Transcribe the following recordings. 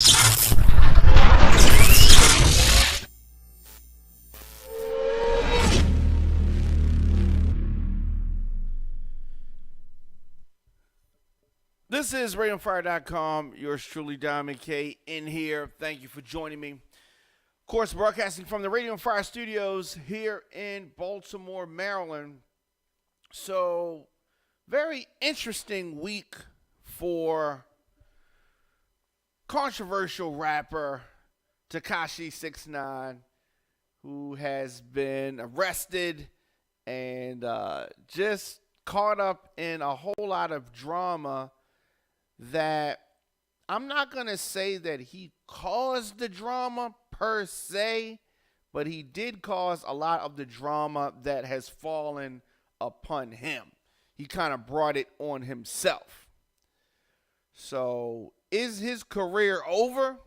This is RadioFire.com. Yours truly, Diamond K, in here. Thank you for joining me. Of course, broadcasting from the Radio and Fire Studios here in Baltimore, Maryland. So, very interesting week for controversial rapper Tekashi 6ix9ine, who has been arrested and just caught up in a whole lot of drama that I'm not going to say that he caused the drama per se, but he did cause a lot of the drama that has fallen upon him. He kind of brought it on himself. So, is his career over?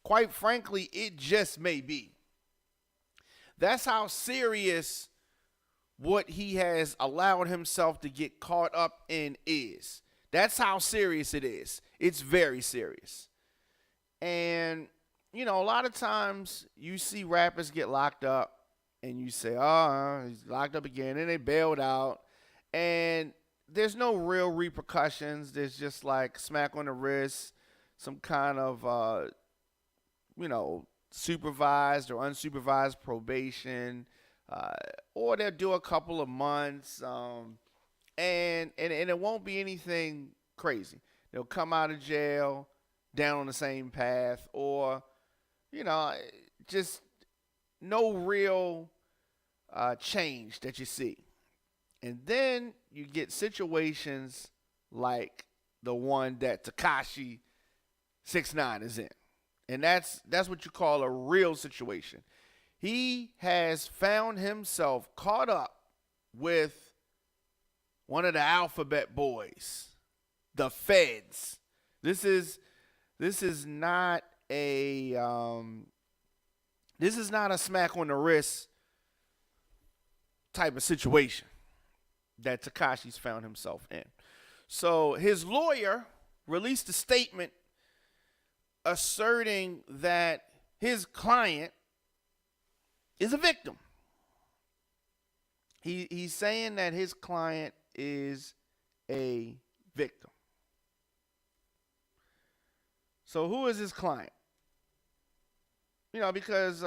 Quite frankly, it just may be. That's how serious what he has allowed himself to get caught up in is. That's how serious it is. It's very serious. And, you know, a lot of times you see rappers get locked up and you say, oh, he's locked up again, and they bailed out. And there's no real repercussions. There's just like smack on the wrist, some kind of, supervised or unsupervised probation, or they'll do a couple of months, and it won't be anything crazy. They'll come out of jail down on the same path, or, just no real change that you see. And then you get situations like the one that Tekashi 6ix9ine is in. And that's what you call a real situation. He has found himself caught up with one of the alphabet boys, the feds. This is not a smack on the wrist type of situation that Tekashi's found himself in. So his lawyer released a statement asserting that his client is a victim. He's saying that his client is a victim. So who is his client? Because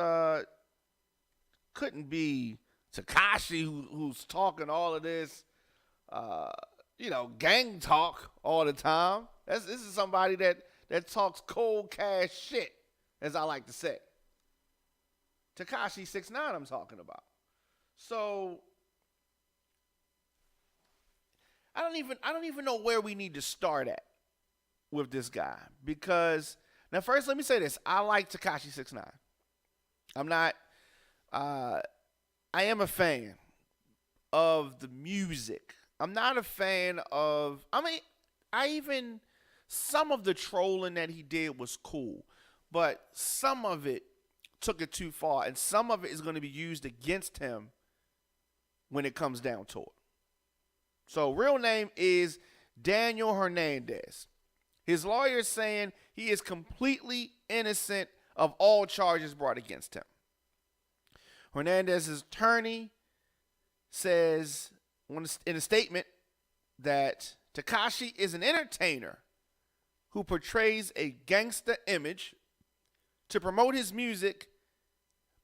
couldn't be Tekashi who's talking all of this, gang talk all the time. This is somebody that talks cold cash shit, as I like to say. Tekashi 6ix9ine I'm talking about. So I don't even know where we need to start at with this guy, because now first let me say this. I like Tekashi 6ix9ine. I'm not I am a fan of the music. I'm not a fan of some of the trolling that he did was cool, but some of it took it too far, and some of it is going to be used against him when it comes down to it. So real name is Daniel Hernandez. His lawyer is saying he is completely innocent of all charges brought against him. Hernandez's attorney says in a statement that Tekashi is an entertainer who portrays a gangster image to promote his music,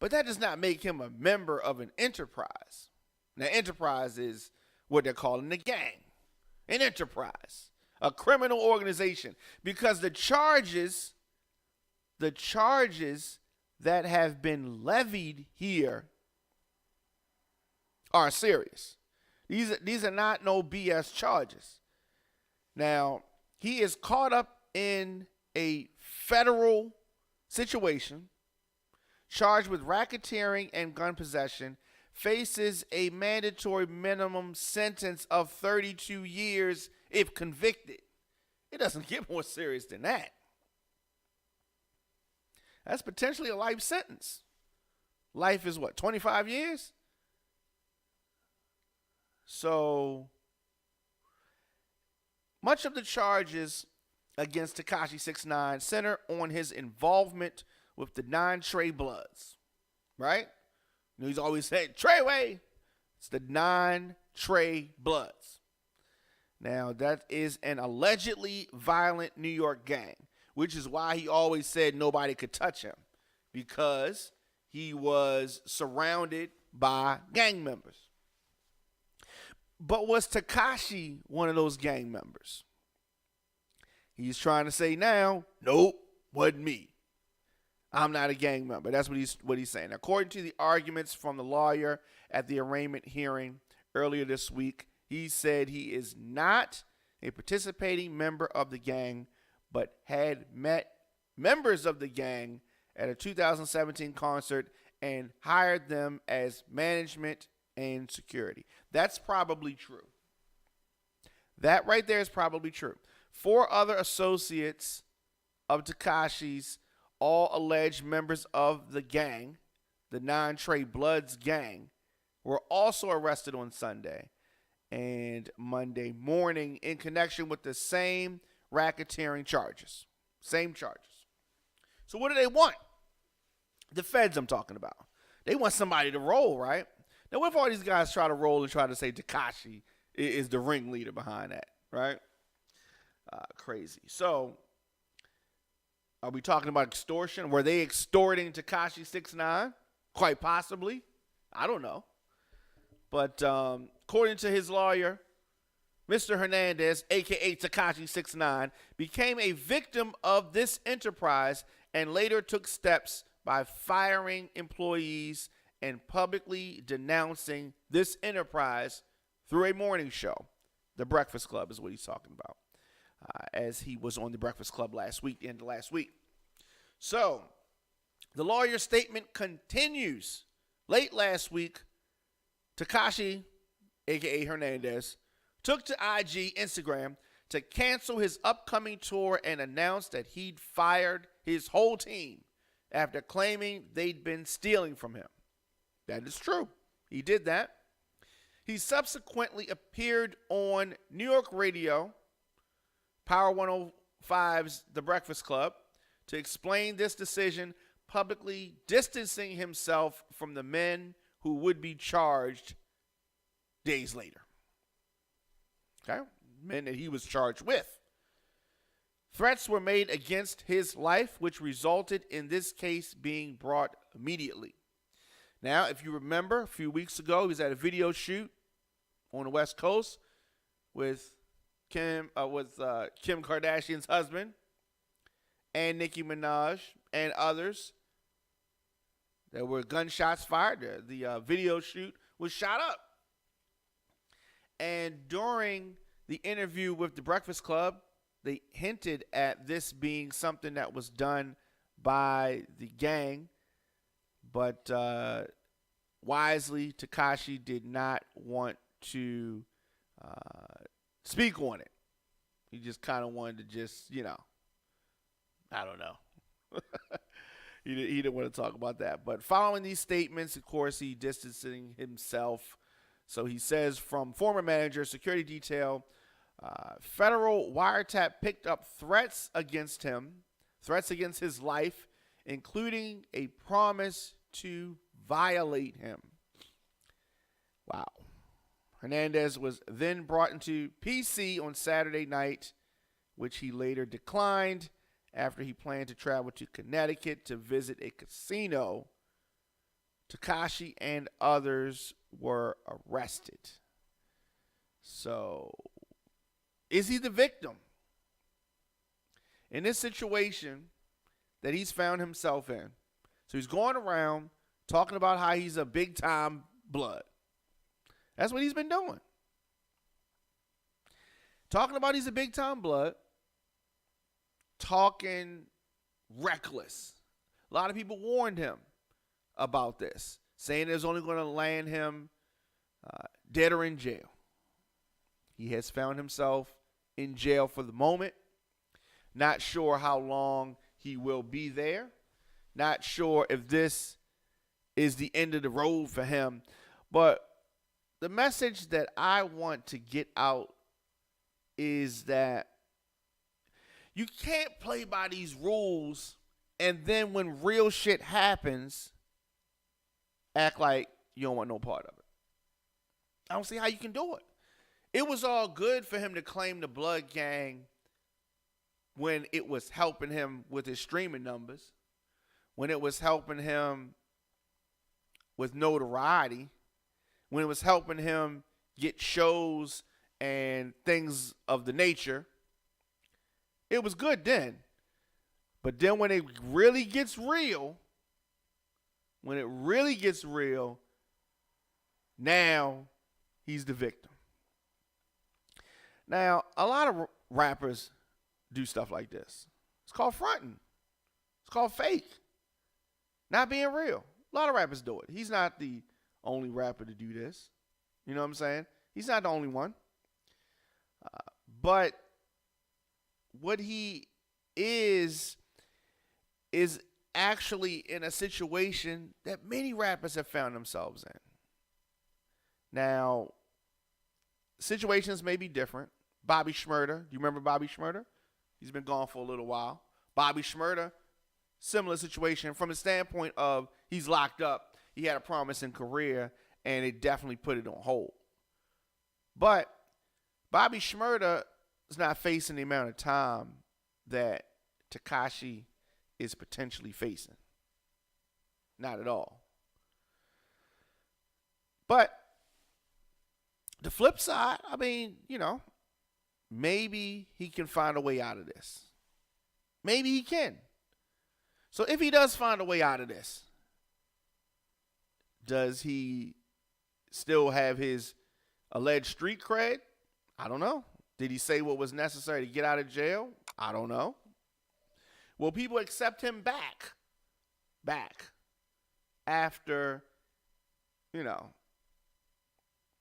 but that does not make him a member of an enterprise. Now, enterprise is what they're calling the gang, an enterprise, a criminal organization, because the charges that have been levied here are serious. These are not no BS charges. Now, he is caught up in a federal situation, charged with racketeering and gun possession, faces a mandatory minimum sentence of 32 years if convicted. It doesn't get more serious than that. That's potentially a life sentence. Life is what, 25 years? So much of the charges against Tekashi 6ix9ine center on his involvement with the 9 Trey Bloods, right? You know, he's always saying, Treyway. It's the 9 Trey Bloods. Now, that is an allegedly violent New York gang, which is why he always said nobody could touch him, because he was surrounded by gang members. But was Tekashi one of those gang members? He's trying to say now, nope, wasn't me. I'm not a gang member. That's what he's saying. According to the arguments from the lawyer at the arraignment hearing earlier this week, he said he is not a participating member of the gang, but had met members of the gang at a 2017 concert and hired them as management and security. That's probably true. That right there is probably true. 4 other associates of Tekashi's, all alleged members of the gang, the 9 Trey Bloods gang, were also arrested on Sunday and Monday morning in connection with the same racketeering charges. Same charges. So what do they want? The feds I'm talking about. They want somebody to roll, right? Now, what if all these guys try to roll and try to say Tekashi is the ringleader behind that, right? Crazy. So, are we talking about extortion? Were they extorting Tekashi 6ix9ine? Quite possibly. I don't know. But according to his lawyer, Mr. Hernandez, a.k.a. Tekashi 6ix9ine, became a victim of this enterprise and later took steps by firing employees and publicly denouncing this enterprise through a morning show. The Breakfast Club is what he's talking about, as he was on the Breakfast Club last week, the end of last week. So, the lawyer's statement continues. Late last week, Tekashi, a.k.a. Hernandez, took to IG, Instagram, to cancel his upcoming tour and announced that he'd fired his whole team after claiming they'd been stealing from him. That is true. He did that. He subsequently appeared on New York radio, Power 105's The Breakfast Club, to explain this decision, publicly distancing himself from the men who would be charged days later. Okay? Men that he was charged with. Threats were made against his life, which resulted in this case being brought immediately. Now, if you remember, a few weeks ago, he was at a video shoot on the West Coast with Kim Kardashian's husband and Nicki Minaj and others. There were gunshots fired. The video shoot was shot up. And during the interview with the Breakfast Club, they hinted at this being something that was done by the gang. But wisely, Tekashi did not want to speak on it. He just kind of wanted to just, I don't know. He didn't want to talk about that. But following these statements, of course, he distancing himself. So he says, from former manager, security detail, federal wiretap picked up threats against him, threats against his life, including a promise to violate him. Wow. Hernandez was then brought into PC on Saturday night, which he later declined after he planned to travel to Connecticut to visit a casino. Tekashi and others were arrested. So, is he the victim? In this situation that he's found himself in. So he's going around talking about how he's a big-time blood. That's what he's been doing. Talking about he's a big-time blood. Talking reckless. A lot of people warned him about this, saying it's only going to land him dead or in jail. He has found himself in jail for the moment. Not sure how long he will be there. Not sure if this is the end of the road for him. But the message that I want to get out is that You can't play by these rules and then when real shit happens, act like you don't want no part of it. I don't see how you can do it. It was all good for him to claim the Blood Gang when it was helping him with his streaming numbers, when it was helping him with notoriety, when it was helping him get shows and things of the nature. It was good then. But then when it really gets real, now he's the victim. Now, a lot of rappers do stuff like this. It's called fronting. It's called fake. Not being real. A lot of rappers do it. He's not the only rapper to do this. You know what I'm saying? He's not the only one. But what he is actually in a situation that many rappers have found themselves in. Now, situations may be different. Bobby Shmurda. Do you remember Bobby Shmurda? He's been gone for a little while. Bobby Shmurda, similar situation from the standpoint of he's locked up. He had a promising career, and it definitely put it on hold. But Bobby Shmurda is not facing the amount of time that Tekashi is potentially facing. Not at all. But the flip side, I mean, maybe he can find a way out of this. Maybe he can. So if he does find a way out of this, does he still have his alleged street cred? I don't know. Did he say what was necessary to get out of jail? I don't know. Will people accept him back after,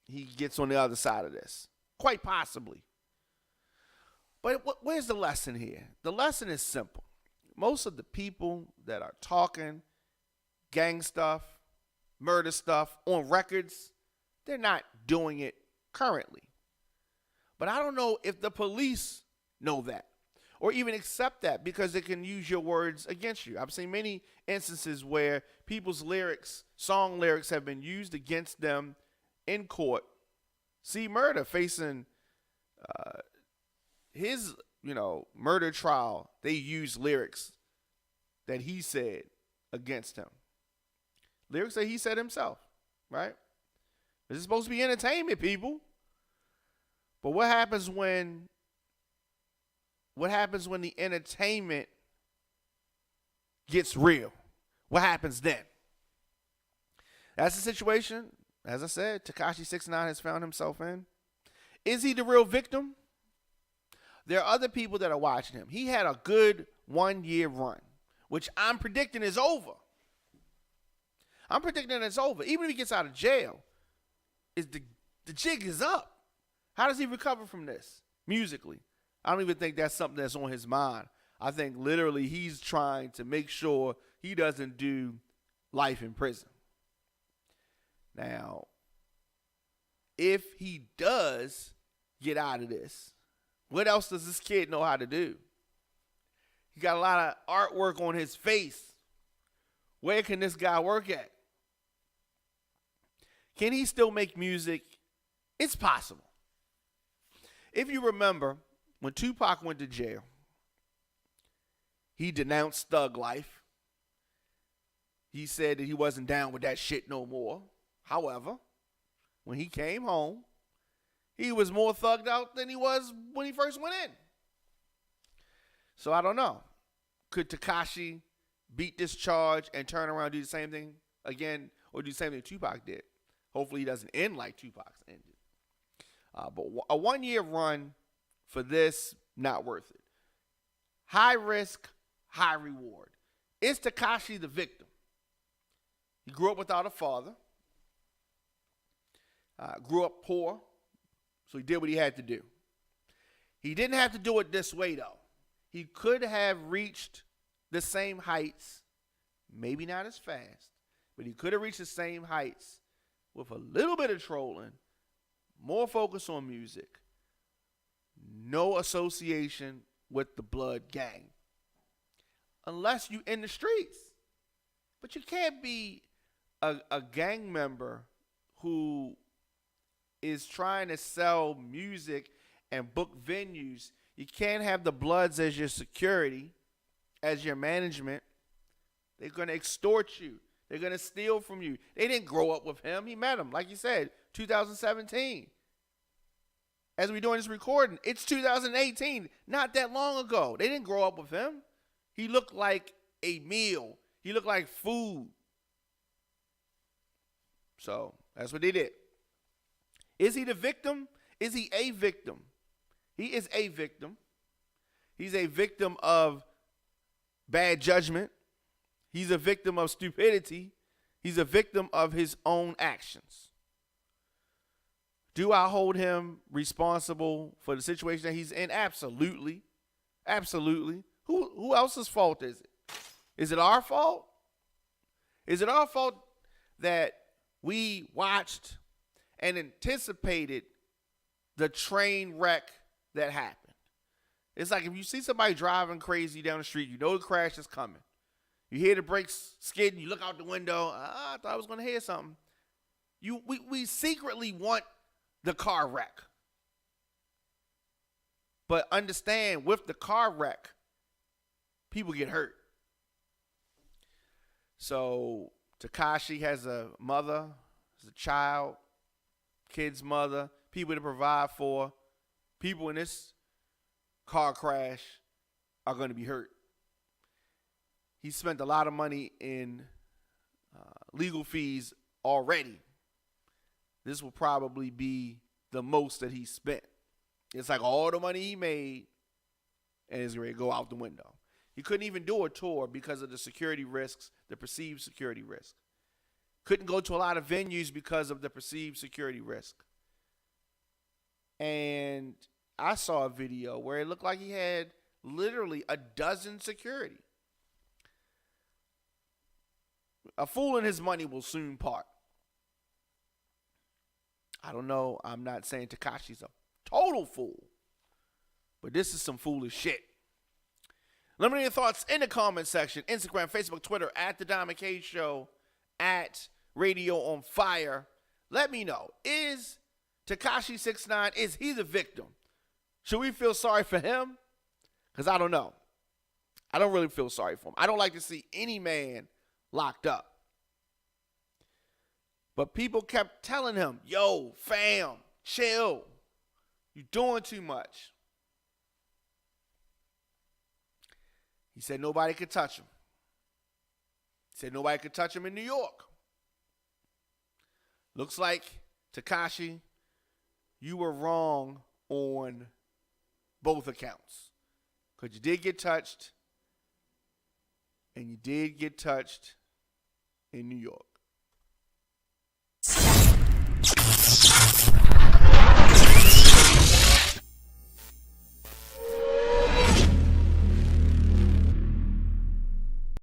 he gets on the other side of this? Quite possibly. But where's the lesson here? The lesson is simple. Most of the people that are talking gang stuff, murder stuff on records, they're not doing it currently. But I don't know if the police know that or even accept that because they can use your words against you. I've seen many instances where people's lyrics, song lyrics, have been used against them in court. See Murder facing his, murder trial. They used lyrics that he said against him. Lyrics that he said himself, right? This is supposed to be entertainment, people. But what happens when the entertainment gets real? What happens then? That's the situation, as I said, Tekashi 6ix9ine has found himself in. Is he the real victim? There are other people that are watching him. He had a good 1-year run, which I'm predicting is over. Even if he gets out of jail, the jig is up. How does he recover from this musically? I don't even think that's something that's on his mind. I think literally he's trying to make sure he doesn't do life in prison. Now, if he does get out of this, what else does this kid know how to do? He got a lot of artwork on his face. Where can this guy work at? Can he still make music? It's possible. If you remember, when Tupac went to jail, he denounced thug life. He said that he wasn't down with that shit no more. However, when he came home, he was more thugged out than he was when he first went in. So I don't know. Could Tekashi beat this charge and turn around and do the same thing again, or do the same thing Tupac did? Hopefully he doesn't end like Tupac's ended. But a 1-year run for this, not worth it. High risk, high reward. Is Tekashi the victim? He grew up without a father. Grew up poor. So he did what he had to do. He didn't have to do it this way, though. He could have reached the same heights, maybe not as fast, but he could have reached the same heights with a little bit of trolling, more focus on music, no association with the blood gang. Unless you in the streets. But you can't be a gang member who is trying to sell music and book venues. You can't have the Bloods as your security, as your management. They're going to extort you. They're going to steal from you. They didn't grow up with him. He met him, like you said, 2017. As we're doing this recording, it's 2018, not that long ago. They didn't grow up with him. He looked like a meal. He looked like food. So that's what they did. Is he the victim? Is he a victim? He is a victim. He's a victim of bad judgment. He's a victim of stupidity. He's a victim of his own actions. Do I hold him responsible for the situation that he's in? Absolutely. Absolutely. Who else's fault is it? Is it our fault? Is it our fault that we watched and anticipated the train wreck that happened? It's like if you see somebody driving crazy down the street, you know the crash is coming. You hear the brakes skidding, you look out the window, I thought I was going to hear something. We secretly want the car wreck. But understand, with the car wreck, people get hurt. So Tekashi has a mother, has a child, kid's mother, people to provide for. People in this car crash are going to be hurt. He spent a lot of money in legal fees already. This will probably be the most that he spent. It's like all the money he made and it's ready to go out the window. He couldn't even do a tour because of the security risks, the perceived security risk. Couldn't go to a lot of venues because of the perceived security risk. And I saw a video where it looked like he had literally a dozen security. A fool and his money will soon part. I don't know. I'm not saying Tekashi's a total fool. But this is some foolish shit. Let me know your thoughts in the comment section. Instagram, Facebook, Twitter, at The Diamond K Show, at Radio on Fire. Let me know. Is Tekashi 6ix9ine, is he the victim? Should we feel sorry for him? Because I don't know. I don't really feel sorry for him. I don't like to see any man locked up. But people kept telling him, yo, fam, chill. You're doing too much. He said nobody could touch him. He said nobody could touch him in New York. Looks like, Tekashi, you were wrong on both accounts. Because you did get touched, and you did get touched in New York.